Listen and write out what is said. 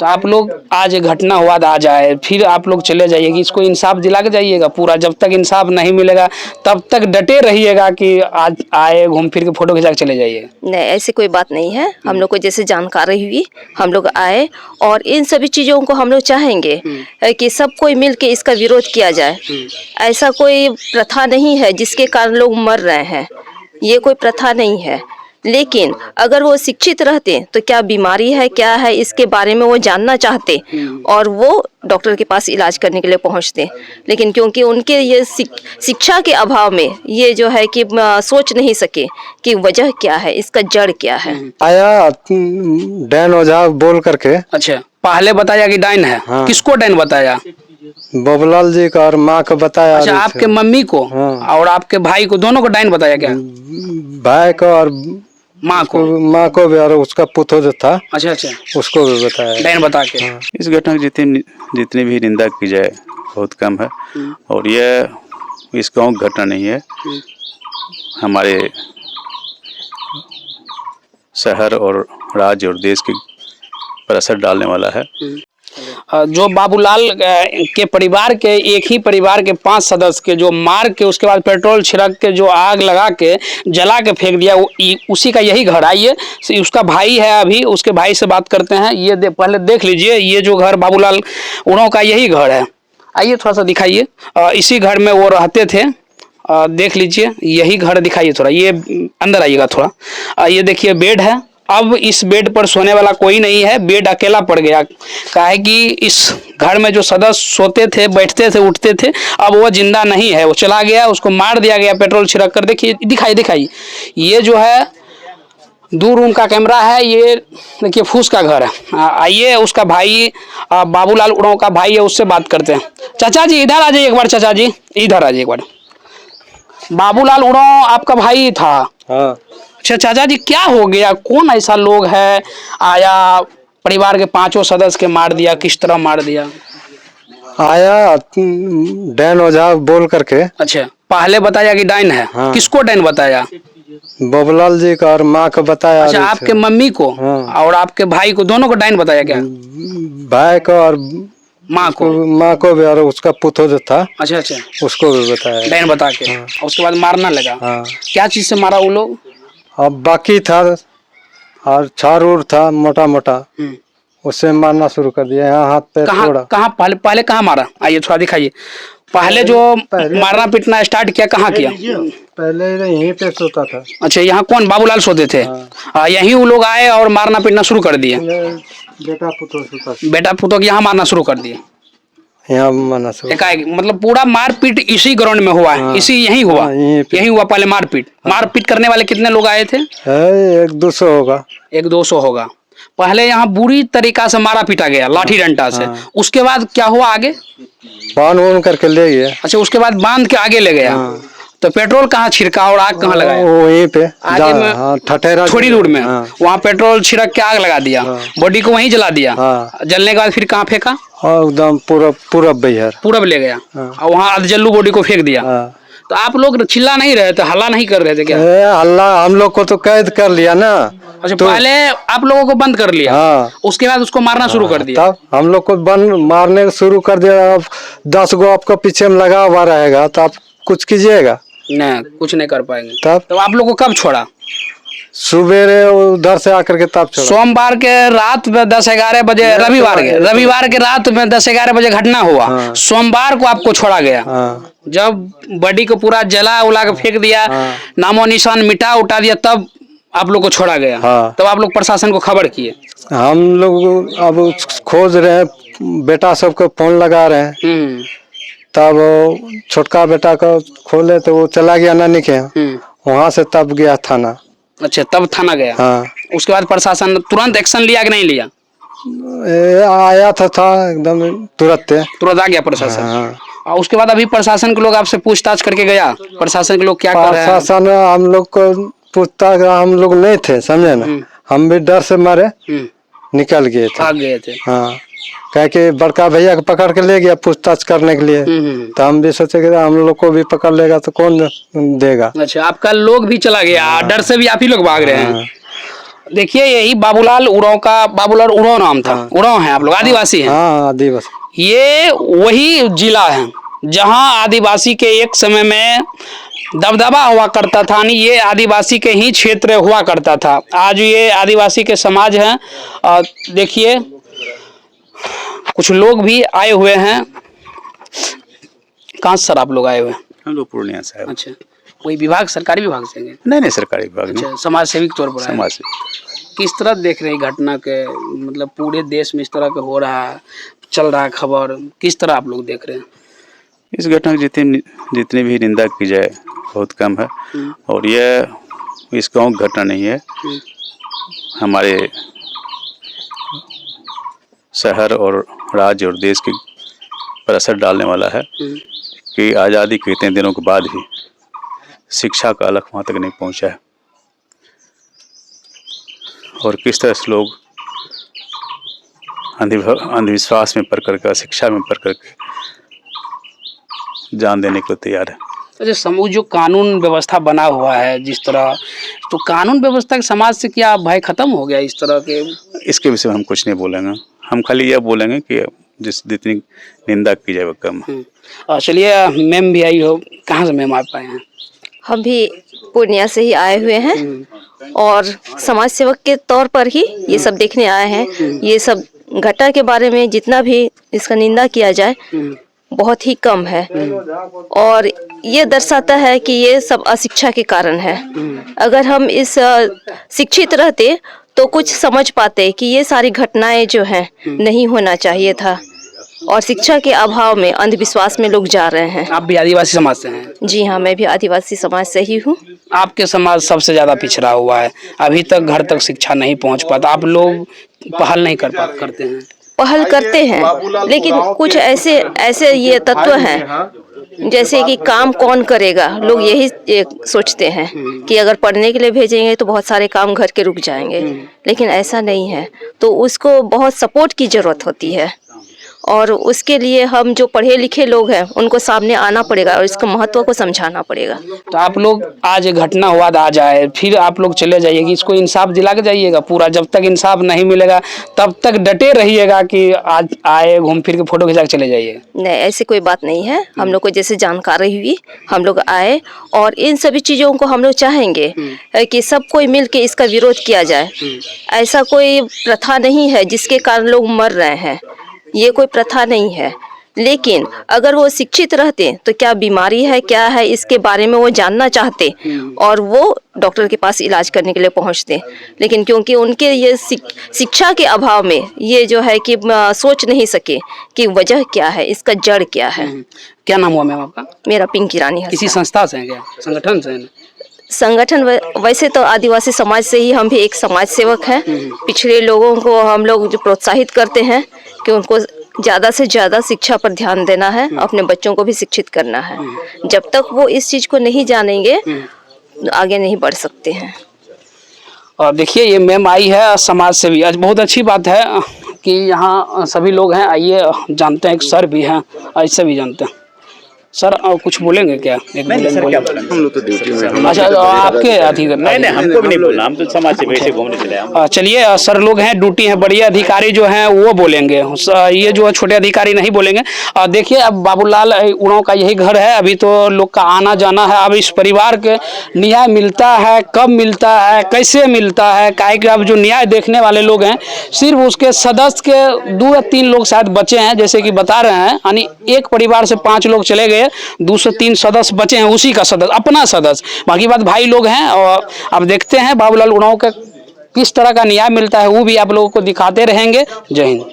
तो आप लोग आज घटना हुआ था, आज आए, फिर आप लोग चले जाइएगा, इसको इंसाफ दिला के जाइएगा पूरा। जब तक इंसाफ नहीं मिलेगा तब तक डटे रहिएगा कि आज आए घूम फिर के फोटो खिंचा के चले जाइएगा। नहीं, ऐसी कोई बात नहीं है। हम लोग को जैसे जानकारी हुई हम लोग आए, और इन सभी चीज़ों को हम लोग चाहेंगे कि सब कोई मिल के इसका विरोध किया जाए। ऐसा कोई प्रथा नहीं है जिसके कारण लोग मर रहे हैं, ये कोई प्रथा नहीं है। लेकिन अगर वो शिक्षित रहते तो क्या बीमारी है क्या है इसके बारे में वो जानना चाहते और वो डॉक्टर के पास इलाज करने के लिए पहुंचते। लेकिन क्योंकि उनके ये शिक्षा के अभाव में ये जो है कि सोच नहीं सके कि वजह क्या है, इसका जड़ क्या है। आया डैन ओझा बोल करके। अच्छा, पहले बताया कि डाइन है। हाँ। किसको डाइन बताया? बबूलाल जी का और माँ को बताया। अच्छा, आपके मम्मी को और आपके भाई को, दोनों को डाइन बताया क्या? भाई को और माँ को भी, और उसका पुत्र जो था अच्छा उसको भी बताया डाइन बता के। इस घटना की जितनी भी निंदा की जाए बहुत कम है, और यह इस गाँव की घटना नहीं है, हमारे शहर और राज्य और देश के पर असर डालने वाला है। जो बाबूलाल के परिवार के, एक ही परिवार के 5 सदस्य के जो मार के उसके बाद पेट्रोल छिड़क के जो आग लगा के जला के फेंक दिया, उसी का यही घर। आइए, उसका भाई है, अभी उसके भाई से बात करते हैं। ये पहले देख लीजिए, ये जो घर बाबूलाल उड़ों का यही घर है। आइए थोड़ा सा दिखाइए, इसी घर में वो रहते थे। देख लीजिए, यही घर दिखाइए थोड़ा, ये अंदर आइएगा थोड़ा। ये देखिए बेड है। अब इस बेड पर सोने वाला कोई नहीं है, बेड अकेला पड़ गया। काहे कि इस घर में जो सदस्य सोते थे, बैठते थे, उठते थे, अब वो जिंदा नहीं है, वो चला गया, उसको मार दिया गया पेट्रोल छिड़क कर। देखिए, दिखाइए ये जो है 2 रूम का कमरा है। ये देखिए फूस का घर है। आइए, उसका भाई बाबूलाल उड़ों का भाई है, उससे बात करते हैं। चाचा जी इधर आ जाइए एक बार, चाचा जी इधर आ जाइए एक बार। बाबूलाल उड़ों आपका भाई था? हाँ। अच्छा चाचा जी, क्या हो गया? कौन ऐसा लोग है आया परिवार के 5 सदस्य के मार दिया? किस तरह मार दिया? आया डैन ओझा बोल करके। अच्छा, पहले बताया कि डाइन है। हाँ। किसको डाइन बताया? बबूलाल जी का और माँ को बताया। अच्छा, आपके मम्मी को और आपके भाई को, दोनों को डाइन बताया क्या? भाई को और माँ को भी, और उसका पुत्र जो था अच्छा उसको भी बताया डाइन बता के। उसके बाद मारना लगा। क्या चीज से मारा वो लोग? अब बाकी था और छार उड़ था मोटा मोटा, उससे मारना शुरू कर दिया। यहाँ हाथ पे थोड़ा। कहाँ पहले कहाँ मारा? आइए थोड़ा दिखाइए। पहले जो मारना पीटना स्टार्ट किया कहाँ किया? पहले यहीं पे सोता था। अच्छा, यहाँ कौन बाबूलाल सोते थे? यहीं वो लोग आए और मारना पीटना शुरू कर दिए। बेटा पुतो यहाँ मारना शुरू कर दिए। यहाँ मारना शुरू, एकाएक, मतलब पूरा मारपीट इसी ग्राउंड में हुआ है? इसी यही हुआ? यही हुआ पहले मारपीट करने वाले कितने लोग आए थे? 100-200 होगा। 100-200 होगा। पहले यहाँ बुरी तरीका से मारा पीटा गया लाठी डंडा से। उसके बाद क्या हुआ आगे? बांध करके ले गया। अच्छा, उसके बाद बांध के आगे ले गया। तो पेट्रोल कहाँ छिड़का और आग कहाँ लगाया? वहीं पे आगे में ठठेरा थोड़ी दूर में। वहाँ पेट्रोल छिड़क के आग लगा दिया, बॉडी को वहीं जला दिया। जलने के बाद फिर कहाँ फेंका? एकदम पूरब ले गया और वहाँ अधजल्लू बॉडी को फेंक दिया। तो आप लोग चिल्ला नहीं रहे थे, हल्ला नहीं कर रहे थे क्या? हल्ला हम लोग को तो कैद कर लिया ना। अच्छा, तो पहले आप लोगों को बंद कर लिया। उसके बाद उसको मारना शुरू कर दिया। तब हम लोग को मारने शुरू कर दिया। अब 10 गो आपको पीछे में लगा हुआ रहेगा तो आप कुछ कीजिएगा? नहीं, कुछ नहीं कर पाएंगे। तब आप लोग को कब छोड़ा? सुबेरे उधर से आकर के तब छोड़ा। सोमवार के रात में 10-11 बजे, रविवार के रात में 10-11 बजे घटना हुआ। सोमवार को आपको छोड़ा गया। जब बॉडी को पूरा जला उला के फेंक दिया, नामो निशान मिटा उठा दिया, तब आप लोग को छोड़ा गया। तब आप लोग प्रशासन को खबर किए? हम लोग अब खोज रहे हैं, बेटा सबको फोन लगा रहे हैं। तब छोटका बेटा को खोले तो वो चला गया नानी के, वहाँ से तब गया थाना। अच्छा, तब थाना गया। उसके बाद प्रशासन तुरंत एक्शन लिया कि नहीं लिया? आया था एकदम तुरंत आ गया प्रशासन। और उसके बाद अभी प्रशासन के लोग आपसे पूछताछ करके गया? प्रशासन के लोग क्या कर रहे हैं? प्रशासन हम लोग को पूछताछ, हम लोग नहीं थे, समझे ना। हम भी डर से मारे निकल गए थे, भाग गए थे। कह के बड़का भैया को पकड़ के ले गया पूछताछ करने के लिए। तो हम भी सोचे कि हम लोग को भी पकड़ लेगा तो कौन देगा। अच्छा, आपका लोग भी चला गया, डर से भी आप ही लोग भाग रहे हैं। देखिए यही बाबूलाल उरांव नाम था। उरांव है आप लोग, आदिवासी हैं। हाँ आदिवासी। ये वही जिला है जहां आदिवासी के एक समय में दबदबा हुआ करता था, यानी ये आदिवासी के ही क्षेत्र हुआ करता था। आज ये आदिवासी के समाज हैं। और देखिए कुछ लोग भी आए हुए हैं। कहाँ से सर आप लोग आए हुए हैं? हम लोग पूर्णिया से हैं। अच्छा, कोई विभाग, सरकारी विभाग से हैं? नहीं सरकारी विभाग नहीं, अच्छा, समाज सेवी के तौर पर आए हैं। समाज से। किस तरह देख रहे हैं घटना के, मतलब पूरे देश में इस तरह का हो रहा है, चल रहा है खबर, किस तरह आप लोग देख रहे हैं? इस घटना की जितनी भी निंदा की जाए बहुत कम है। और यह इस गाँव की घटना नहीं है, हमारे शहर और राज्य और देश के पर असर डालने वाला है कि आज़ादी के इतने दिनों के बाद भी शिक्षा का अलख वहाँ तक नहीं पहुँचा है। और किस तरह से लोग अंधविश्वास में पड़ करके, शिक्षा में पड़ करके जान देने को तैयार है। अच्छा, समूह जो कानून व्यवस्था बना हुआ है जिस तरह, तो कानून व्यवस्था के समाज से क्या भय खत्म हो गया इस तरह के? इसके विषय में हम कुछ नहीं बोलेंगे, हम खाली यह बोलेंगे कि जितनी निंदा की जाए वो कम है। चलिए, मैम भी आई हो, कहाँ से मैम आ पाए हैं? हम भी पूर्णिया से ही आए हुए हैं और समाज सेवक के तौर पर ही ये सब देखने आए हैं। ये सब घटना के बारे में जितना भी इसका निंदा किया जाए बहुत ही कम है और ये दर्शाता है कि ये सब अशिक्षा के कारण है। अगर हम इस शिक्षित रहते तो कुछ समझ पाते कि ये सारी घटनाएं जो हैं नहीं होना चाहिए था और शिक्षा के अभाव में अंधविश्वास में लोग जा रहे हैं। आप भी आदिवासी समाज से हैं? जी हाँ, मैं भी आदिवासी समाज से ही हूँ। आपके समाज सबसे ज्यादा पिछड़ा हुआ है, अभी तक घर तक शिक्षा नहीं पहुंच पाता, आप लोग पहल नहीं करते हैं? पहल करते हैं, लेकिन कुछ ऐसे ये तत्व हैं जैसे कि काम कौन करेगा, लोग यही सोचते हैं कि अगर पढ़ने के लिए भेजेंगे तो बहुत सारे काम घर के रुक जाएंगे, लेकिन ऐसा नहीं है। तो उसको बहुत सपोर्ट की जरूरत होती है और उसके लिए हम जो पढ़े लिखे लोग हैं उनको सामने आना पड़ेगा और इसका महत्व को समझाना पड़ेगा। तो आप लोग आज घटना हुआ आ जाए फिर आप लोग चले जाइएगा, इसको इंसाफ दिला के जाइएगा पूरा। जब तक इंसाफ नहीं मिलेगा तब तक डटे रहिएगा कि आज आए घूम फिर के फोटो खिंचा के चले जाइए? नहीं, ऐसी कोई बात नहीं है। हम लोग को जैसे जानकारी हुई हम लोग आए और इन सभी चीज़ों को हम लोग चाहेंगे कि सब कोई मिल के इसका विरोध किया जाए। ऐसा कोई प्रथा नहीं है जिसके कारण लोग मर रहे हैं, ये कोई प्रथा नहीं है। लेकिन अगर वो शिक्षित रहते तो क्या बीमारी है क्या है इसके बारे में वो जानना चाहते और वो डॉक्टर के पास इलाज करने के लिए पहुंचते, लेकिन क्योंकि उनके ये शिक्षा के अभाव में ये जो है कि सोच नहीं सके कि वजह क्या है, इसका जड़ क्या है। क्या नाम हुआ मैम आपका? मेरा पिंकी रानी है। किसी संस्था से हैं क्या, संगठन से हैं? संगठन वैसे तो आदिवासी समाज से ही, हम भी एक समाज सेवक हैं। पिछड़े लोगों को हम लोग जो प्रोत्साहित करते हैं कि उनको ज़्यादा से ज़्यादा शिक्षा पर ध्यान देना है, अपने बच्चों को भी शिक्षित करना है। जब तक वो इस चीज़ को नहीं जानेंगे आगे नहीं बढ़ सकते हैं। और देखिए ये मैम आई है समाज से भी, आज बहुत अच्छी बात है कि यहाँ सभी लोग हैं। आइए जानते हैं, एक सर भी हैं, ऐसे भी जानते हैं। सर कुछ बोलेंगे क्या? एक हम लोग तो ड्यूटी में। अच्छा, आपके अभी नहीं हमको भी नहीं बोलना, हम तो समाज से वैसे घूमने चले आए। चलिए, सर लोग हैं, ड्यूटी है, बड़े अधिकारी जो हैं वो बोलेंगे, ये जो छोटे अधिकारी नहीं बोलेंगे। देखिए अब बाबूलाल उरांव का यही घर है, अभी तो लोग का आना जाना है। अब इस परिवार के न्याय मिलता है, कब मिलता है, कैसे मिलता है? काहे कि अब जो न्याय देखने वाले लोग हैं सिर्फ उसके सदस्य के 2 या 3 लोग शायद बचे हैं, जैसे कि बता रहे हैं। यानी एक परिवार से 5 लोग चले गए, 203 सदस्य बचे हैं, उसी का सदस्य, अपना सदस्य, बाकी बात भाई लोग हैं। और अब देखते हैं बाबूलाल उरांव का किस तरह का न्याय मिलता है, वो भी आप लोगों को दिखाते रहेंगे। जय हिंद।